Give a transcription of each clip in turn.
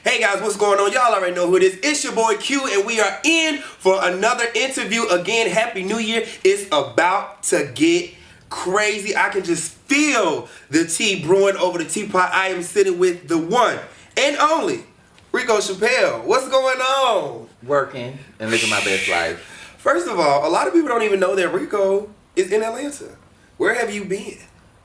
Hey guys, what's going on? Y'all already know who it is. It's your boy Q, and we are in for another interview. Again, Happy New Year. It's about to get crazy. I can just feel the tea brewing over the teapot. I am sitting with the one and only Reco Chapple. What's going on? Working and living my best life. First of all, a lot of people don't even know that Reco is in Atlanta. Where have you been?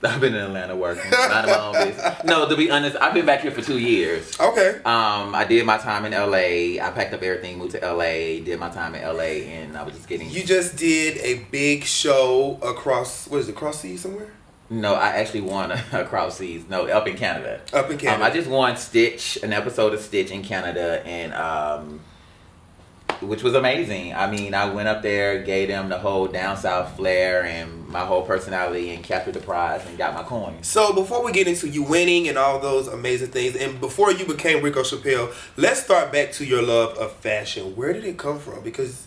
I've been in Atlanta working, minding my own business. No, to be honest, I've been back here for 2 years. Okay. I did my time in LA. I packed up everything, moved to LA, did my time in LA, and I was just getting. You just did a big show across, what is it, cross seas somewhere? No, I actually won across seas. No, up in Canada. Up in Canada. I just won Stitch, an episode of Stitch in Canada, and which was amazing. I mean, I went up there, gave them the whole down south flair and my whole personality, and captured the prize and got my coin. So before we get into you winning and all those amazing things, and before you became Reco Chapple, let's start back to your love of fashion. Where did it come from? Because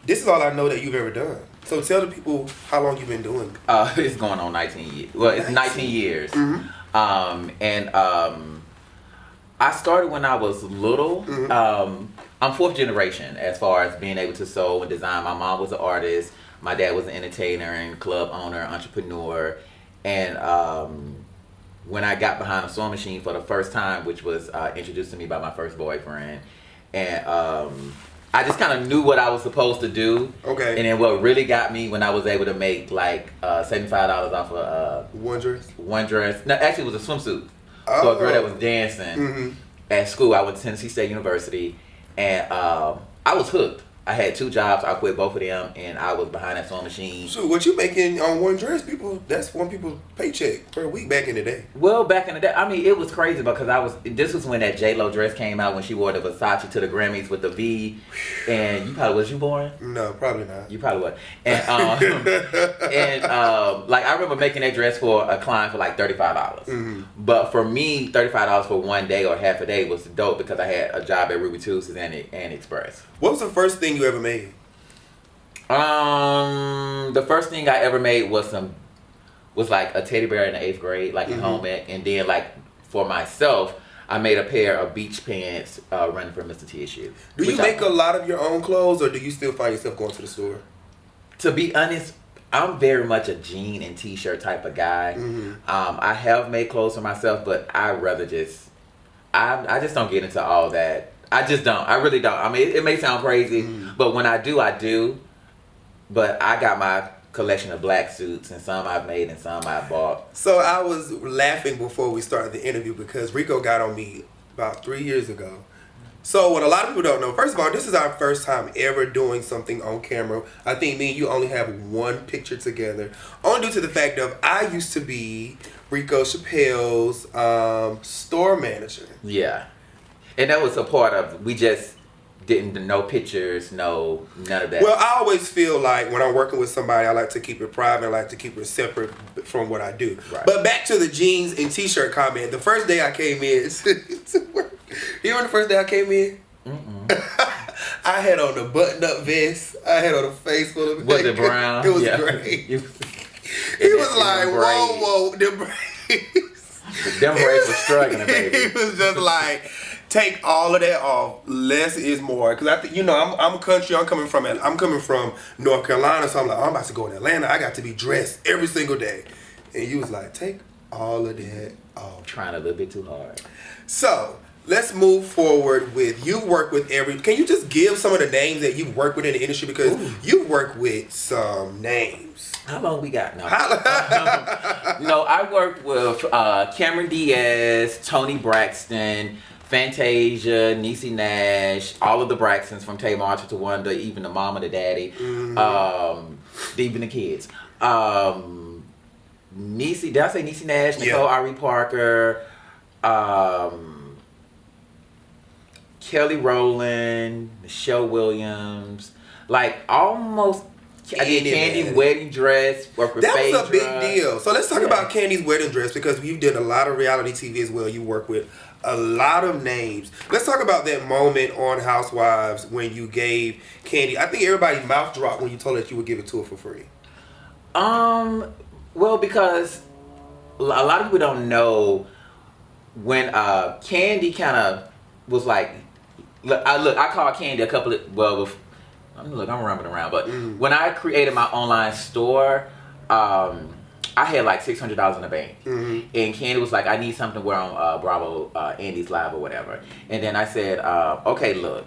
this is all I know that you've ever done. So tell the people how long you've been doing. It's going on 19 years. Well, it's 19 years. Mm-hmm. I started when I was little. Mm-hmm. I'm fourth generation as far as being able to sew and design. My mom was an artist. My dad was an entertainer and club owner, entrepreneur. And when I got behind a sewing machine for the first time, which was introduced to me by my first boyfriend, and I just kind of knew what I was supposed to do. Okay. And then what really got me when I was able to make like $75 off of one dress. One dress. No, actually, it was a swimsuit. So a girl that was dancing at school. I went to Tennessee State University, and I was hooked. I had 2 jobs. I quit both of them, and I was behind that sewing machine. So what you making on one dress, that's one people's paycheck per week back in the day. Well, back in the day, I mean, it was crazy because this was when that J-Lo dress came out when she wore the Versace to the Grammys with the V, and was you born? No, probably not. You probably was. And like I remember making that dress for a client for like $35. But for me, $35 for one day or half a day was dope because I had a job at Ruby Tuesdays and Express. What was the first thing you ever made? The first thing I ever made was like a teddy bear in the 8th grade, like in home ec, and then like for myself, I made a pair of beach pants running for Mr. Tissue. Do you make a lot of your own clothes, or do you still find yourself going to the store? To be honest, I'm very much a jean and t-shirt type of guy. I have made clothes for myself, but I rather I just don't get into all that. I just don't. I really don't. I mean, it may sound crazy, but when I do, I do. But I got my collection of black suits, and some I've made and some I bought. So I was laughing before we started the interview because Reco got on me about 3 years ago. So what a lot of people don't know, first of all, this is our first time ever doing something on camera. I think me and you only have one picture together. Only due to the fact of I used to be Reco Chappelle's store manager. Yeah. And that was a part of, we just didn't know pictures, none of that. Well, I always feel like when I'm working with somebody, I like to keep it private. I like to keep it separate from what I do. Right. But back to the jeans and t-shirt comment. The first day I came in to work, you remember the first day I came in? I had on a button-up vest. I had on a face full of Was it brown? It was great. He was like, whoa, them braids. Them braids were struggling, baby. He was just like, take all of that off. Less is more. Because I think, I'm country. I'm coming from North Carolina, so I'm like, I'm about to go to Atlanta. I got to be dressed every single day. And you was like, take all of that off. Trying a little bit too hard. So let's move forward with you work with can you just give some of the names that you've worked with in the industry? Because you work with some names. How long we got now? I worked with Cameron Diaz, Tony Braxton, Fantasia, Niecy Nash, all of the Braxtons from Tamar Marshall to Wanda, even the mama, the daddy, even the kids. Niecy, did I say Niecy Nash? Nicole Ari Parker, Kelly Rowland, Michelle Williams, like almost. I did Candy's wedding dress. Work with that was Phaedra. A big deal. So let's talk about Candy's wedding dress because you did a lot of reality TV as well. You work with a lot of names. Let's talk about that moment on Housewives when you gave Candy. I think everybody's mouth dropped when you told her that you would give it to her for free. Well, because a lot of people don't know when Candy kind of was like, I called Candy a couple of, I'm rambling around, but when I created my online store, I had like $600 in the bank, and Candy was like, I need something where on Bravo Andy's Live or whatever, and then I said, okay, look,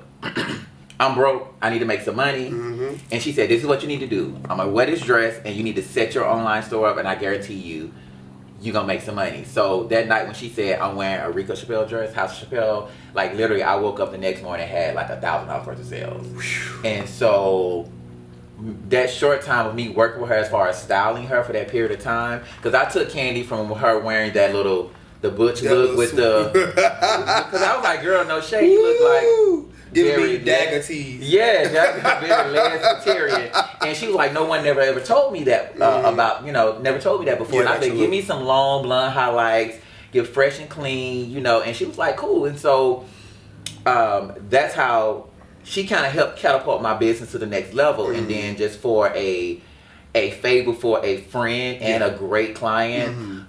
I'm broke, I need to make some money, and she said, this is what you need to do. I'm gonna wear this dress, and you need to set your online store up, and I guarantee you're gonna make some money. So that night when she said I'm wearing a Reco Chapple dress, House of Chappelle, like literally I woke up the next morning and had like $1,000 worth of sales. And so that short time of me working with her as far as styling her for that period of time, because I took Candy from her wearing the butch look with because I was like, girl, no shade, you look like very dagger tees. Yeah, that's very Lansatarian. And she was like, no one never ever told me that about, never told me that before. And I said, give me some long blonde highlights, get fresh and clean, and she was like, cool. And so that's how she kind of helped catapult my business to the next level. And then just for a favor for a friend and a great client,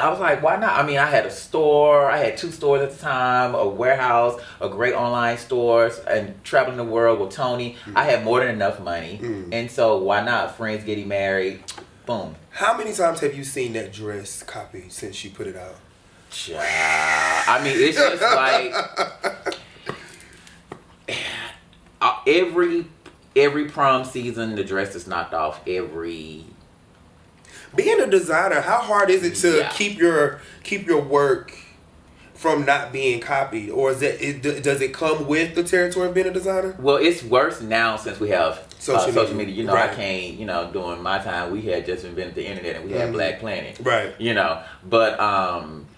I was like, why not? I mean, I had a store. I had 2 stores at the time, a warehouse, a great online stores, and traveling the world with Tony. I had more than enough money. And so why not? Friends getting married. Boom. How many times have you seen that dress copy since she put it out? I mean, it's just like every prom season, the dress is knocked off every. Being a designer, how hard is it to keep your work from not being copied, or does it come with the territory of being a designer? Well, it's worse now since we have social media. Right. I can't. During my time, we had just invented the internet and we had Black Planet. Right. But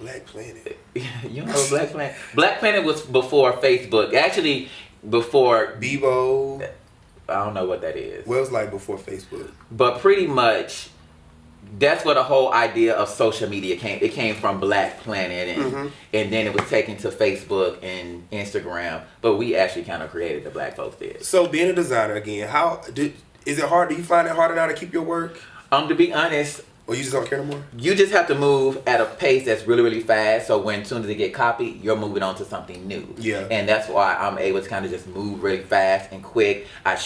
Black Planet. You know Black Planet. Black Planet was before Facebook. Actually, before Bebo. I don't know what that is. Well, it was like before Facebook. But pretty much, that's where the whole idea of social media came. It came from Black Planet, and then it was taken to Facebook and Instagram. But we actually kind of created the Black folks did. So being a designer again, is it hard? Do you find it harder now to keep your work? To be honest, or you just don't care no more? You just have to move at a pace that's really, really fast. So as soon as it get copied, you're moving on to something new. Yeah. And that's why I'm able to kind of just move really fast and quick. I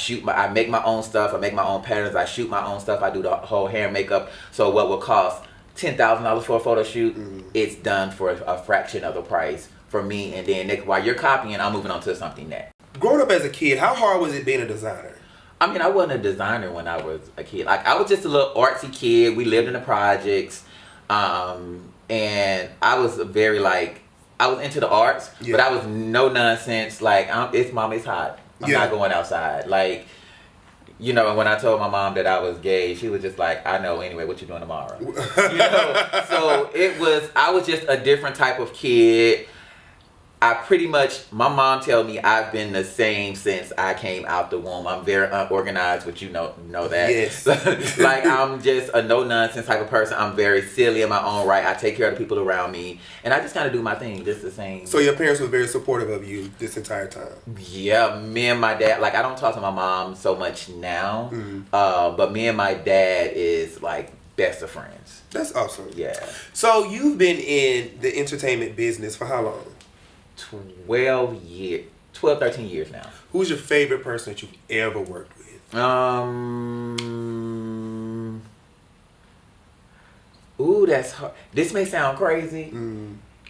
make my own stuff. I make my own patterns. I shoot my own stuff. I do the whole hair and makeup. So what would cost $10,000 for a photo shoot, it's done for a fraction of the price for me. And then while you're copying, I'm moving on to something next. Growing up as a kid, how hard was it being a designer? I mean, I wasn't a designer when I was a kid. Like, I was just a little artsy kid. We lived in the projects. And I was I was into the arts, but I was no nonsense. Like, it's mama, it's hot. I'm not going outside. Like, when I told my mom that I was gay, she was just like, I know anyway, what you doing tomorrow? So I was just a different type of kid. My mom tell me I've been the same since I came out the womb. I'm very unorganized, which you know that. Yes. Like, I'm just a no-nonsense type of person. I'm very silly in my own right. I take care of the people around me. And I just kind of do my thing, just the same. So your parents were very supportive of you this entire time? Yeah, me and my dad, like, I don't talk to my mom so much now. But me and my dad is, like, best of friends. That's awesome. Yeah. So you've been in the entertainment business for how long? 12, 13 years now. Who's your favorite person that you've ever worked with? Ooh, that's hard. This may sound crazy.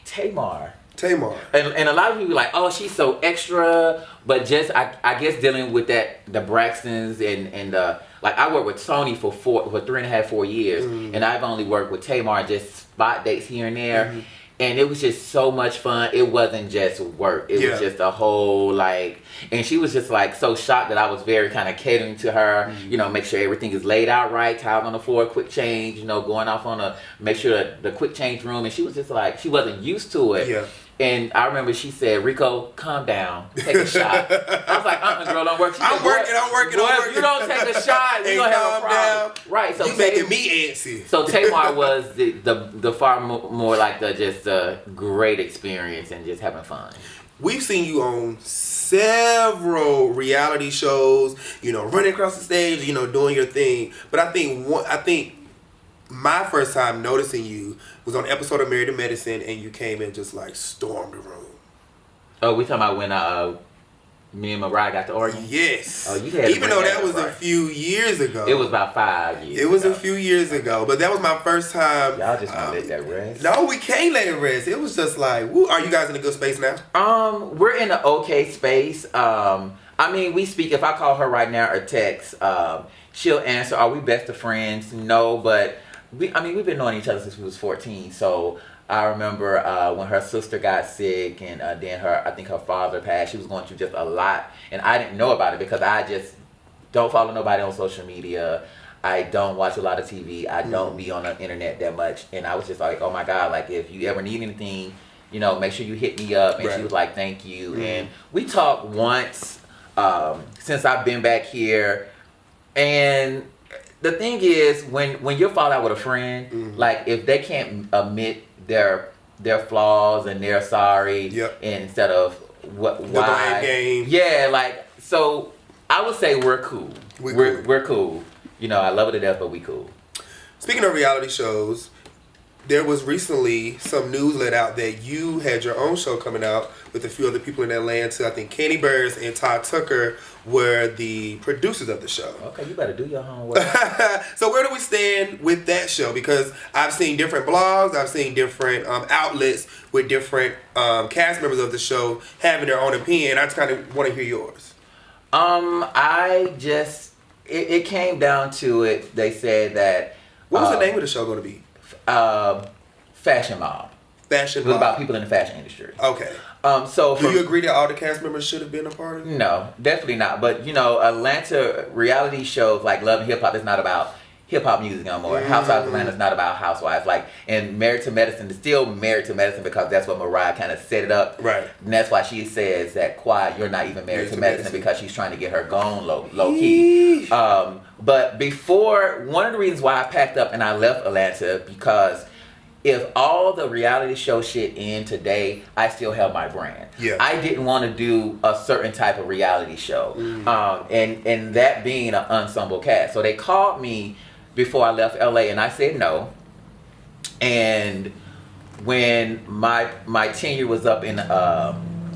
Tamar. And a lot of people are like, oh, she's so extra. But just, I guess dealing with the Braxtons and like, I worked with Tony for 3.5, 4 years. And I've only worked with Tamar just spot dates here and there. And it was just so much fun. It wasn't just work. It was just a whole, and she was just, so shocked that I was very kind of catering to her. Make sure everything is laid out right, towels on the floor, quick change, going off make sure the quick change room. And she was just she wasn't used to it. Yeah. And I remember she said, Reco, calm down. Take a shot. I was like, girl, don't work. I'm working. If you don't take a shot, you're going to have a problem. Down. Right. So you making me antsy. So Tamar was the far more like just a great experience and just having fun. We've seen you on several reality shows, running across the stage, doing your thing. But I think my first time noticing you was on an episode of Married to Medicine, and you came in just like stormed the room. Oh, we talking about when me and Mariah got to Oregon? Yes. Oh, you had even though that was a few years ago. It was about 5 years. It was a few years ago, but that was my first time. Y'all just want to let that rest. No, we can't let it rest. It was just like, woo. Are you guys in a good space now? We're in an okay space. I mean, we speak. If I call her right now or text, she'll answer. Are we best of friends? No, but we've been knowing each other since we was 14. So I remember when her sister got sick, and then I think her father passed. She was going through just a lot, and I didn't know about it because I just don't follow nobody on social media. I don't watch a lot of TV. I don't be on the internet that much, and I was just like, oh my God, like if you ever need anything, make sure you hit me up. And she was like, thank you. And we talked once since I've been back here, and the thing is, when you fall out with a friend, like if they can't admit their flaws and they're sorry, and instead of why the blame game. Yeah, like, so I would say we're cool. We're cool. I love her to death, but we cool. Speaking of reality shows, there was recently some news let out that you had your own show coming out with a few other people in Atlanta. I think Kenny Burns and Todd Tucker were the producers of the show. Okay, you better do your homework. So where do we stand with that show? Because I've seen different blogs, I've seen different outlets with different cast members of the show having their own opinion. I just kind of want to hear yours. It came down to it. They said that. What was the name of the show going to be? Fashion Mob. Fashion Mob. It was about people in the fashion industry. Okay. So do you agree that all the cast members should have been a part of it? No, definitely not. But Atlanta reality shows like Love and Hip Hop is not about hip hop music no more. Housewives of Atlanta is not about housewives. Like, and Married to Medicine is still Married to Medicine because that's what Mariah kind of set it up. Right. And that's why she says that quiet, you're not even married to medicine because she's trying to get her gone low key. But before, one of the reasons why I packed up and I left Atlanta, because if all the reality show shit end today, I still have my brand. Yeah. I didn't want to do a certain type of reality show. And that being an ensemble cast. So they called me before I left LA and I said no. And when my tenure was up in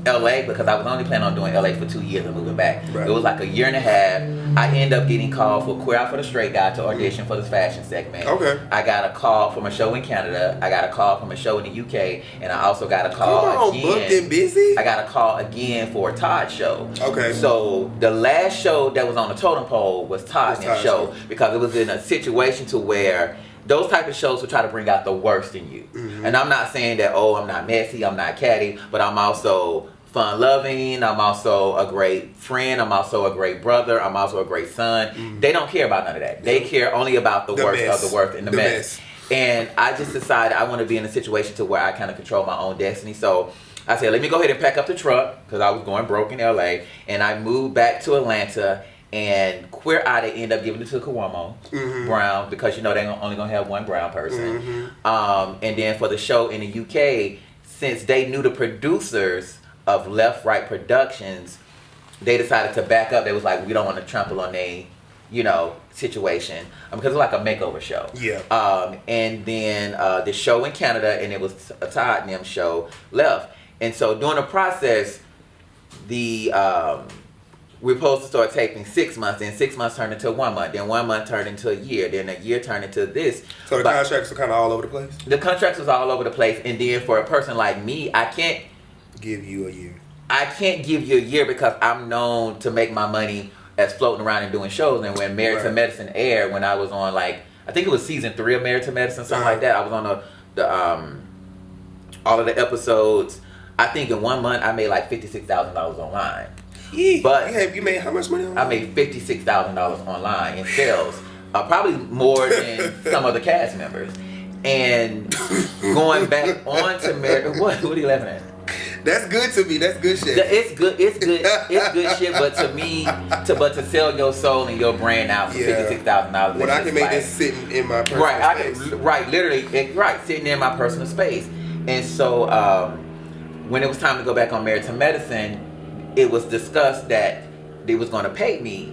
LA, because I was only planning on doing LA for 2 years and moving back. Right. It was like a year and a half. I ended up getting called for Queer Out for the Straight Guy to audition for this fashion segment. Okay. I got a call from a show in Canada. I got a call from a show in the UK. And I also got a call again. Booked and busy? I got a call again for a Todd show. Okay. So the last show that was on the totem pole was Todd's show, because it was in a situation to where those type of shows will try to bring out the worst in you. And I'm not saying that, I'm not messy, I'm not catty, but I'm also fun-loving, I'm also a great friend, I'm also a great brother, I'm also a great son. They don't care about none of that. They care only about the worst mess. of the worst and the mess. And I just decided I want to be in a situation to where I kind of control my own destiny. So I said, let me go ahead and pack up the truck, because I was going broke in LA, and I moved back to Atlanta. And Queer Eye, they end up giving it to Cuomo Brown, because they only gonna have one brown person. And then for the show in the UK, since they knew the producers of Left Right Productions, they decided to back up. They was like, we don't want to trample on their situation, because it's like a makeover show. Yeah. And then the show in Canada, and it was a Todd and them show, left. And so during the process, we're supposed to start taping 6 months, then 6 months turned into 1 month, then 1 month turned into a year, then a year turned into this. So the contracts are kind of all over the place? The contracts was all over the place, and then for a person like me, I can't give you a year. I can't give you a year, because I'm known to make my money as floating around and doing shows. And when Married to Medicine aired, when I was on, like, I think it was season 3 of Married to Medicine, something like that. I was on the all of the episodes. I think in 1 month I made like $56,000 online. But you made how much money online? I made $56,000 online in sales, probably more than some of the cast members. And going back on to Married, what are you laughing at? That's good to me. That's good shit. It's good shit. But to me, to sell your soul and your brand out for $56,000, when I can make this sitting in my personal space. Literally, sitting in my personal space. And so when it was time to go back on Married to Medicine, it was discussed that they was going to pay me,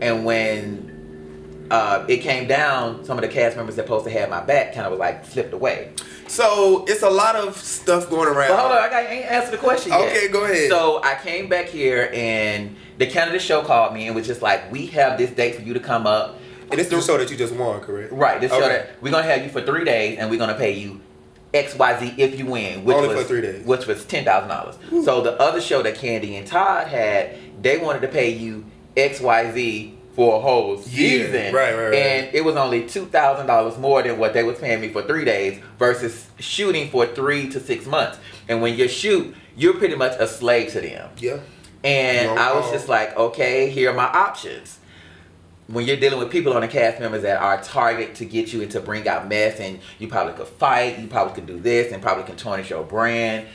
and when it came down. Some of the cast members that supposed to have my back kind of was like slipped away. So it's a lot of stuff going around. But hold on, I ain't answered the question yet. Okay, go ahead. So I came back here and the Canada show called me and was just like, we have this date for you to come up. And it's the show that you just won, correct? Right, this show that we're gonna have you for 3 days and we're gonna pay you XYZ if you win. Which Only was, for 3 days. Which was $10,000. So the other show that Candy and Todd had, they wanted to pay you XYZ for a whole season. Yeah, right. And it was only $2,000 more than what they was paying me for 3 days versus shooting for 3 to 6 months. And when you shoot, you're pretty much a slave to them. Yeah. And I was just like, okay, here are my options. When you're dealing with people on the cast members that are targeted to get you and to bring out mess, and you probably could fight, you probably could do this, and probably can tarnish your brand.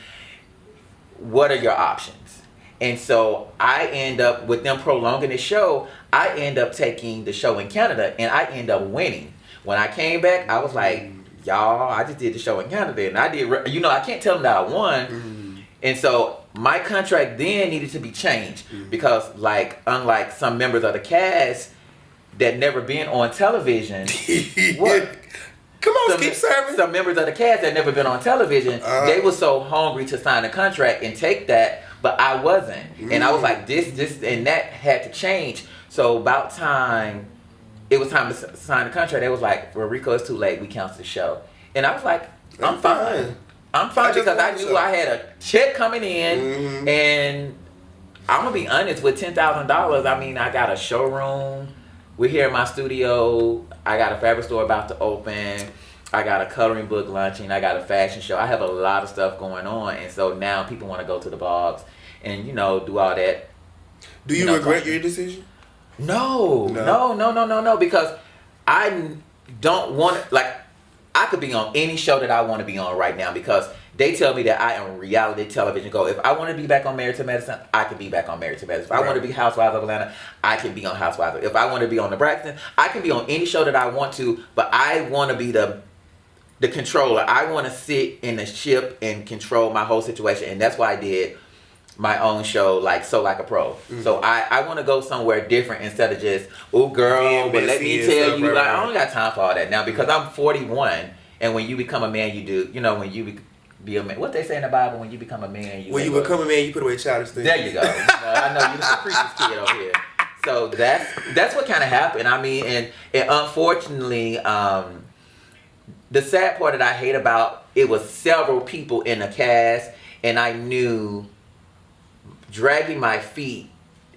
What are your options? And so I end up, with them prolonging the show, I end up taking the show in Canada, and I end up winning. When I came back, I was like, y'all, I just did the show in Canada, and I did, I can't tell them that I won. And so my contract then needed to be changed because, unlike some members of the cast that never been on television, what? Come on, keep serving. Some members of the cast that never been on television, they were so hungry to sign a contract and take that, but I wasn't. And I was like, this, and that had to change. So about time, it was time to sign the contract. They was like, well, Reco, it's too late. We cancel the show. And I was like, I'm fine. I'm fine because I knew I had a check coming in, and I'm gonna be honest, with $10,000, I mean, I got a showroom. We're here in my studio. I got a fabric store about to open. I got a coloring book launching. I got a fashion show. I have a lot of stuff going on, and so now people want to go to the blogs and do all that. Do you regret your decision? No, because I don't want I could be on any show that I want to be on right now because they tell me that I am reality television gold. If I want to be back on Married to Medicine, I can be back on Married to Medicine. If I want to be Housewives of Atlanta, I can be on Housewives. If I want to be on the Braxton, I can be on any show that I want to, but I want to be the controller. I want to sit in the ship and control my whole situation, and that's why I did my own show, like a pro. So I want to go somewhere different instead of just, oh girl, but let me tell you, I don't got time for all that now because I'm 41, and when you become a man, you do, when you be a man. What they say in the Bible, when you become a man, when you become a man, you put away childish things. There you go. I know you're the preacher's kid over here. So that's what kind of happened. I mean, and unfortunately, the sad part that I hate about it was several people in the cast, and I knew dragging my feet,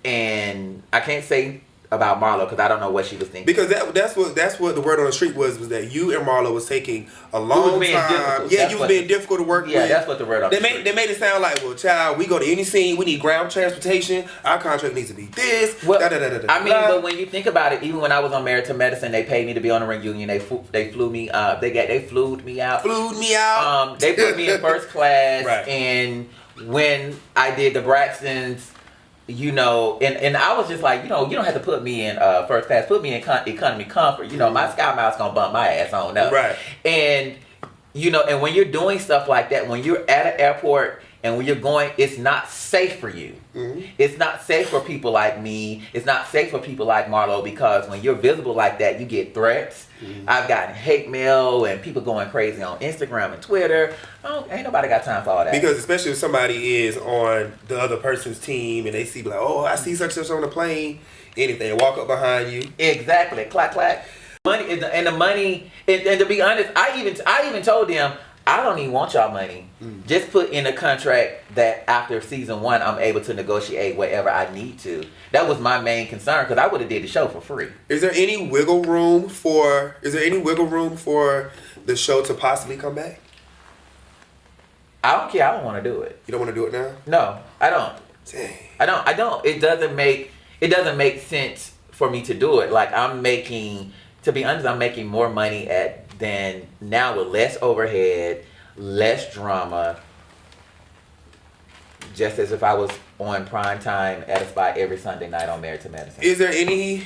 and I can't say about Marlo because I don't know what she was thinking. Because that's what the word on the street was that you and Marlo was taking a long time. Difficult. Yeah, you was being difficult to work with. Yeah, that's what the word on the street. They made it sound like, well, child, we go to any scene, we need ground transportation. Our contract needs to be this. Well, I mean, but when you think about it, even when I was on Married to Medicine, they paid me to be on the reunion. They flew me. They flew me out. They put me in first class, right. And when I did the Braxtons, and I was just like, you don't have to put me in first class. Put me in economy comfort. My Sky Miles gonna bump my ass on up. Right. And and when you're doing stuff like that, when you're at an airport and when you're going, it's not safe for you. It's not safe for people like me. It's not safe for people like Marlo because when you're visible like that, you get threats. I've gotten hate mail and people going crazy on Instagram and Twitter. Ain't nobody got time for all that. Because especially if somebody is on the other person's team and they see like, oh, I see such and such on the plane, anything, walk up behind you. Exactly, clack clack. Money and the money, and to be honest, I even told them I don't even want y'all money. Just put in a contract that after season 1, I'm able to negotiate whatever I need to. That was my main concern because I would have did the show for free. Is there any wiggle room for the show to possibly come back? I don't care. I don't want to do it. You don't want to do it now? No, I don't. Dang. I don't. It doesn't make sense for me to do it. Like to be honest, I'm making more money than now with less overhead, less drama. Just as if I was on prime time at a spot every Sunday night on Married to Medicine. Is there any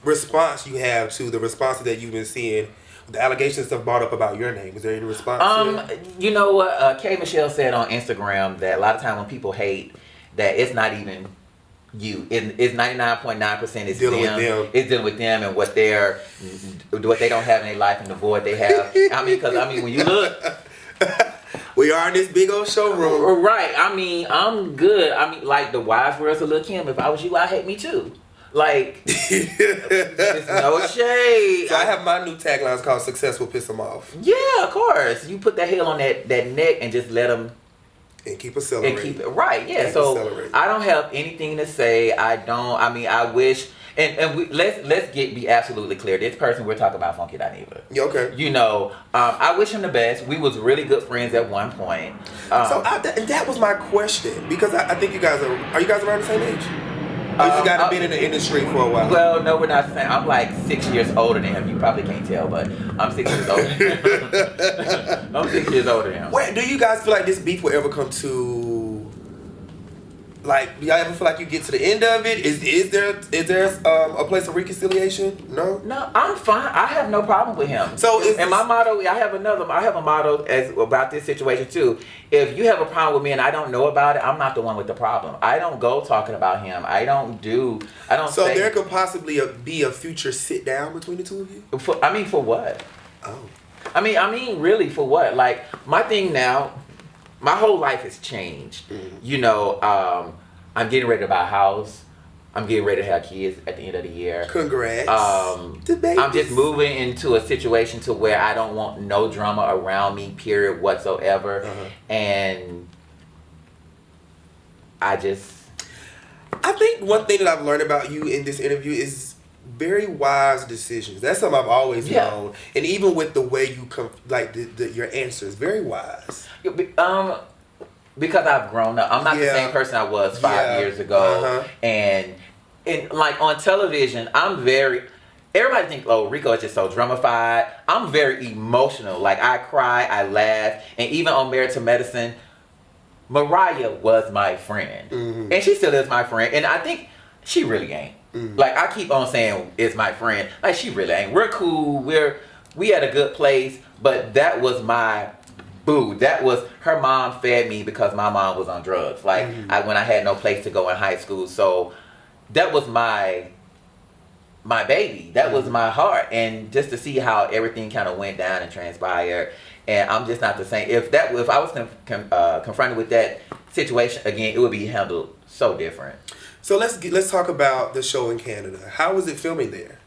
response you have to the responses that you've been seeing? The allegations stuff brought up about your name. Is there any response to that? You know what? K. Michelle said on Instagram that a lot of time when people hate, that it's not even you. It's 99.9% is Dealing with them. them. It's dealing with them and what they don't have in their life and the void they have. When you look. We are in this big old showroom. Right. I'm good. Like the wise words of Lil' Kim, if I was you, I'd hate me too. Like, it's no shade. So I have my new taglines called "Success will piss them off." Yeah, of course. You put that heel on that neck and just let them. And keep accelerating. And keep it right. Yeah. So I don't have anything to say. I wish. And let's be absolutely clear. This person we're talking about, Funky Dineva. Yeah, okay. I wish him the best. We was really good friends at one point. That was my question, because I think you guys are you guys around the same age? Or you guys been in the industry for a while? Well, no, we're not the same. I'm like 6 years older than him. You probably can't tell, but I'm 6 years older. I'm 6 years older than him. Where do you guys feel like this beef will ever come to? Like, do y'all ever feel like you get to the end of it? Is there a place of reconciliation? No. No, I'm fine. I have no problem with him. So, my motto, I have a motto about this situation too. If you have a problem with me and I don't know about it, I'm not the one with the problem. I don't go talking about him. I don't. So there could possibly be a future sit down between the two of you. For what? Oh. Really, for what? Like, my thing now. My whole life has changed. Mm-hmm. I'm getting ready to buy a house. I'm getting ready to have kids at the end of the year. Congrats. I'm just moving into a situation to where I don't want no drama around me, period, whatsoever. Uh-huh. And I think one thing that I've learned about you in this interview is very wise decisions. That's something I've always known. And even with the way you come, like your answers, very wise. Because I've grown up. I'm not the same person I was 5 years ago. Uh-huh. And like on television, everybody thinks, oh, Reco is just so dramified. I'm very emotional. Like, I cry, I laugh. And even on Married to Medicine, Mariah was my friend. Mm-hmm. And she still is my friend. And I think she really ain't. Mm-hmm. Like, I keep on saying it's my friend. Like, she really ain't. We're cool. We at a good place. But that was my boo. That was, her mom fed me because my mom was on drugs. Like, mm-hmm. When I had no place to go in high school. So that was my baby. That was my heart. And just to see how everything kind of went down and transpired. And I'm just not the same. If I was confronted with that situation again, it would be handled so different. So let's talk about the show in Canada. How was it filming there?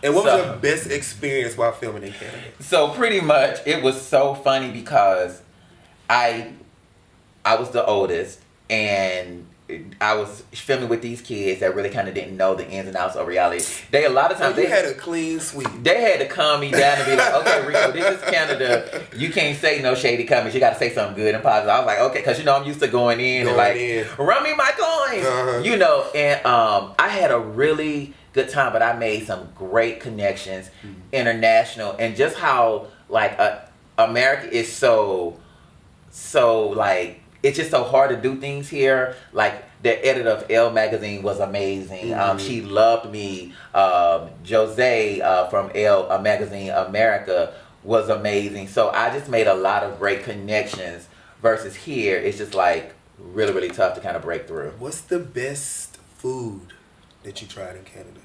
And what was your best experience while filming in Canada? So pretty much, it was so funny because I was the oldest, and I was filming with these kids that really kind of didn't know the ins and outs of reality. A lot of times they had a clean sweep. They had to calm me down and be like, okay, Reco, this is Canada. You can't say no shady comments. You got to say something good and positive. I was like, okay, because I'm used to going in and run me my coins, uh-huh. And I had a really good time, but I made some great connections, international, and just how like America is so like. It's just so hard to do things here. Like, the editor of Elle magazine was amazing. Mm-hmm. She loved me. Jose from Elle magazine America was amazing. So I just made a lot of great connections. Versus here, it's just like really, really tough to kind of break through. What's the best food that you tried in Canada?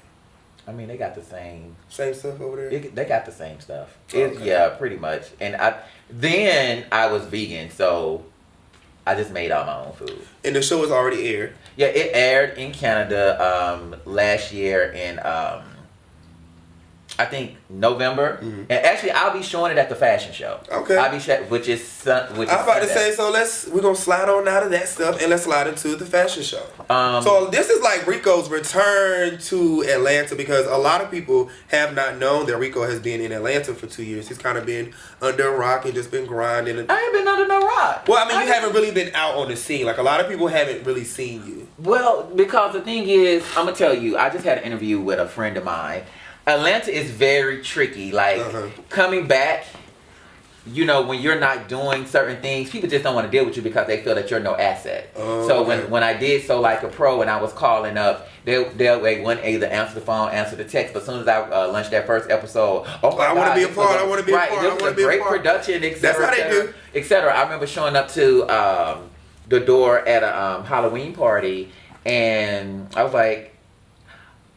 They got the same stuff over there. They got the same stuff. Okay. Yeah, pretty much. And I was vegan, so I just made all my own food. And the show was already aired? Yeah, it aired in Canada last year in, I think, November. Mm-hmm. And actually, I'll be showing it at the fashion show. Okay. Which is I'm about to say, so we're going to slide on out of that stuff and let's slide into the fashion show. So this is like Reco's return to Atlanta, because a lot of people have not known that Reco has been in Atlanta for 2 years. He's kind of been under a rock and just been grinding. I ain't been under no rock. Well, you haven't really been out on the scene. Like, a lot of people haven't really seen you. Well, because the thing is, I'm going to tell you, I just had an interview with a friend of mine. Atlanta is very tricky. Like, coming back, when you're not doing certain things, people just don't want to deal with you because they feel that you're no asset. So when I did So Like a Pro and I was calling up, they wouldn't either answer the phone, answer the text. But as soon as I launched that first episode, I want to be a part. I want to be a part. It was a great production, etc. That's how they do. Etc. I remember showing up to the door at a Halloween party. And I was like,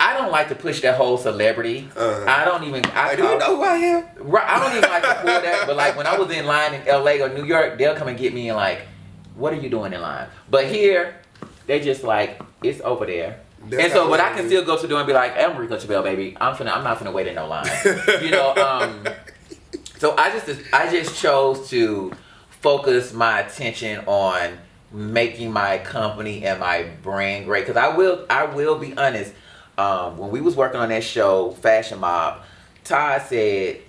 I don't like to push that whole celebrity. I don't even. Do you know who I am? Right, I don't even like to pull that. But like when I was in line in LA or New York, they'll come and get me and like, what are you doing in line? But here, they just like, it's over there. And so, but I can still go to the door and be like, I'm Reco Chapple, baby. I'm not finna wait in no line. You know. So I just chose to focus my attention on making my company and my brand great. Because I will be honest. When we was working on that show, Fashion Mob, Todd said,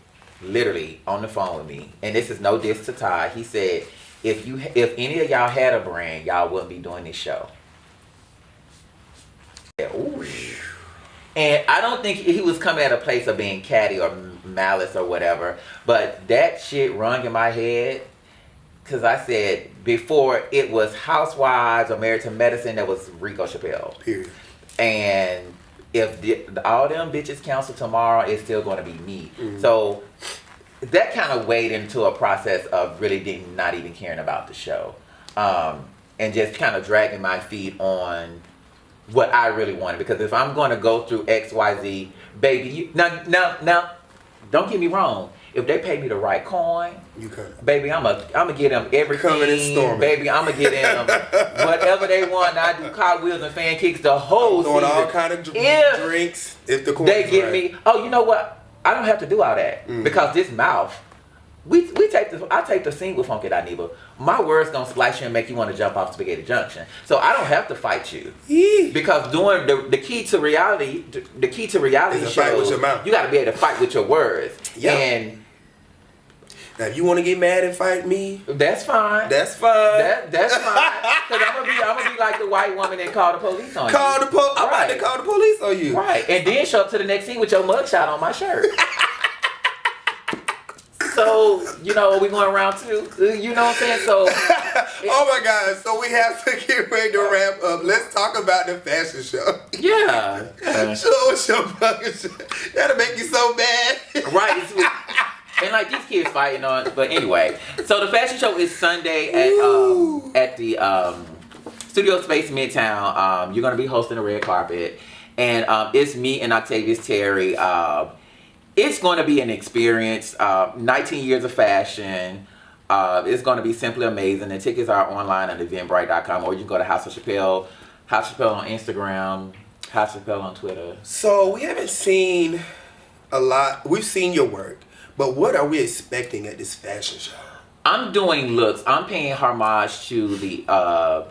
literally on the phone with me, and this is no diss to Todd. He said, if any of y'all had a brand, y'all wouldn't be doing this show. Ooh. And I don't think he was coming at a place of being catty or malice or whatever, but that shit rung in my head. Because I said, before it was Housewives or Married to Medicine, that was Reco Chapple. Period. And if all them bitches cancel tomorrow, it's still going to be me. Mm-hmm. So that kind of weighed into a process of really not even caring about the show. And just kind of dragging my feet on what I really wanted. Because if I'm going to go through XYZ, baby, now, don't get me wrong. If they pay me the right coin, you can. Baby, I'm gonna get them everything. Coming and storming. Baby, I'm gonna get them whatever they want. I do cartwheels and fan kicks the whole season. All kind of drinks. If the coin they get me. Oh, you know what? I don't have to do all that because this mouth. I take the scene with Funky Dineva. My words gonna splice you and make you want to jump off Spaghetti Junction. So I don't have to fight you because doing the key to reality is shows, fight with your mouth. You got to be able to fight with your words. Yeah. And now, if you want to get mad and fight me, that's fine. That's fine. That's fine. Because I'm gonna be like the white woman that called the police on you. I'm about to call the police on you. Right. And then show up to the next scene with your mugshot on my shirt. So, you know, we going around too. You know what I'm saying? So oh my God. So we have to get ready to wrap up. Let's talk about the fashion show. Yeah. Show us your fucking shit. That'll make you so mad. Right. And like these kids fighting on, but anyway. So the fashion show is Sunday at the Studio Space Midtown. You're gonna be hosting a red carpet, and it's me and Octavius Terry. It's going to be an experience. 19 years of fashion. It's going to be simply amazing. The tickets are online at eventbrite.com, or you can go to House of Chapelle, House Chapelle on Instagram, House Chapelle on Twitter. So we haven't seen a lot. We've seen your work. But what are we expecting at this fashion show? I'm doing looks. I'm paying homage to the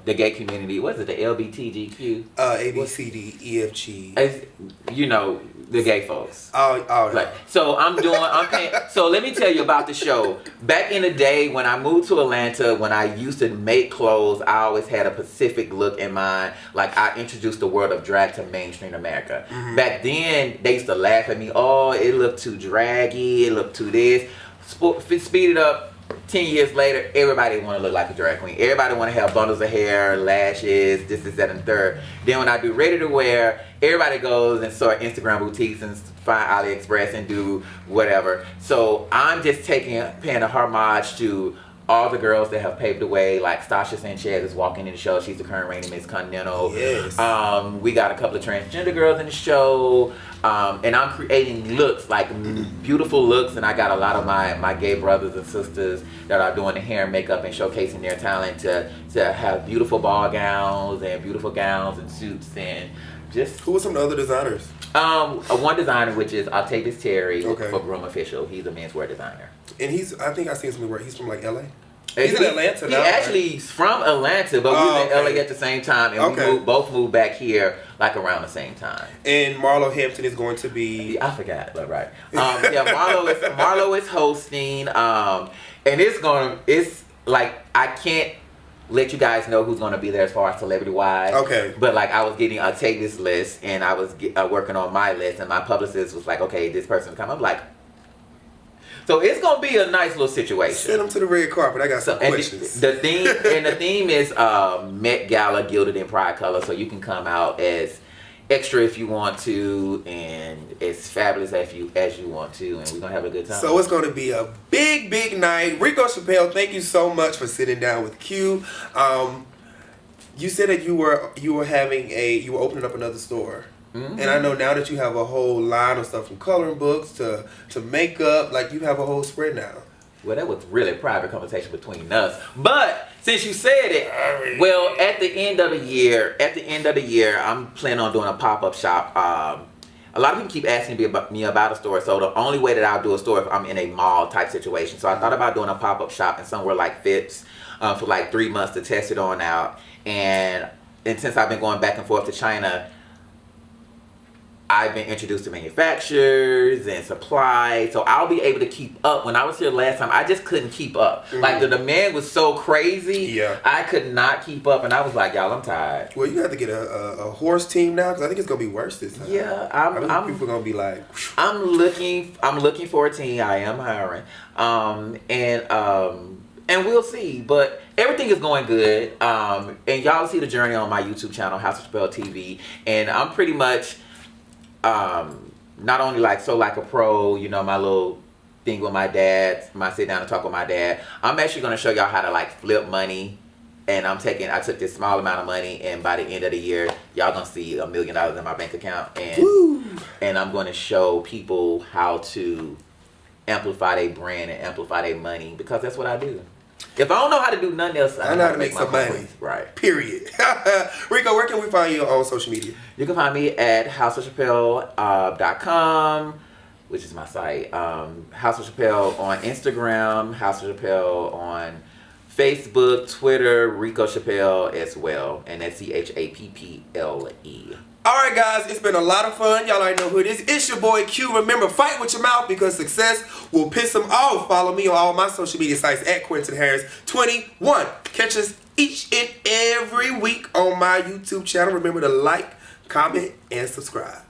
gay community. What is it? The LBTGQ? A, B, C, D, E, F, G. You know, the gay folks. Oh, like, so I'm paying. So let me tell you about the show. Back in the day when I moved to Atlanta, when I used to make clothes, I always had a Pacific look in mind. Like I introduced the world of drag to mainstream America. Mm-hmm. Back then, they used to laugh at me. Oh, it looked too draggy. It looked too this. Speed it up. 10 years later, everybody want to look like a drag queen. Everybody want to have bundles of hair, lashes, this, that, and third. Then when I do ready to wear, everybody goes and sort Instagram boutiques and find AliExpress and do whatever. So I'm just paying a homage to all the girls that have paved the way, like Stasha Sanchez is walking in the show. She's the current reigning Miss Continental. Yes. We got a couple of transgender girls in the show. And I'm creating looks, like beautiful looks. And I got a lot of my gay brothers and sisters that are doing the hair and makeup and showcasing their talent to have beautiful ball gowns and beautiful gowns and suits and just... Who are some of the other designers? One designer, which is Octavius Terry for Groom Official. He's a menswear designer. And I think I've seen something where he's from like LA. He's in Atlanta now. He actually is from Atlanta, but we were in LA at the same time, and we both moved back here like around the same time. And Marlo Hampton is going to be... I forgot, but right. Marlo is hosting, and it's like, I can't let you guys know who's going to be there as far as celebrity-wise. Okay. But like, I was getting Octavius' list, and I was working on my list, and my publicist was like, okay, this person's coming. I'm like... So it's gonna be a nice little situation. Send them to the red carpet. I got some questions. The theme is Met Gala gilded in pride color, so you can come out as extra if you want to, and as fabulous as you want to, and we're gonna have a good time. So it's gonna be a big night. Reco Chapple, thank you so much for sitting down with Q. You said that you were opening up another store. Mm-hmm. And I know now that you have a whole line of stuff from coloring books to makeup, like you have a whole spread now. Well, that was really a private conversation between us. But since you said it, well, at the end of the year, I'm planning on doing a pop-up shop. A lot of people keep asking me about a store, so the only way that I'll do a store if I'm in a mall type situation. So I thought about doing a pop-up shop in somewhere like Phipps for like 3 months to test it on out. And since I've been going back and forth to China, I've been introduced to manufacturers and supplies, so I'll be able to keep up. When I was here last time, I just couldn't keep up. Mm-hmm. Like the demand was so crazy, yeah, I could not keep up, and I was like, y'all, I'm tired. Well, you have to get a horse team now, because I think it's gonna be worse this time. Yeah, people are gonna be like, I'm looking for a team. I am hiring, and we'll see. But everything is going good, and y'all see the journey on my YouTube channel, House of Chappelle TV, and I'm pretty much. Not only like a pro, you know, my little thing with my dad, my sit down and talk with my dad. I'm actually going to show y'all how to like flip money, and I took this small amount of money, and by the end of the year, y'all gonna see $1 million in my bank account, and I'm going to show people how to amplify their brand and amplify their money, because that's what I do. If I don't know how to do nothing else, I know how to make some money. Right. Period. Reco, where can we find you on social media? You can find me at houseofchappelle.com, which is my site. House of Chappelle on Instagram, House of Chappelle on Facebook, Twitter, Reco Chapple as well. And that's CHAPPLE. Alright guys, it's been a lot of fun. Y'all already know who it is. It's your boy Q. Remember, fight with your mouth, because success will piss them off. Follow me on all my social media sites at Quentin Harris 21. Catch us each and every week on my YouTube channel. Remember to like, comment, and subscribe.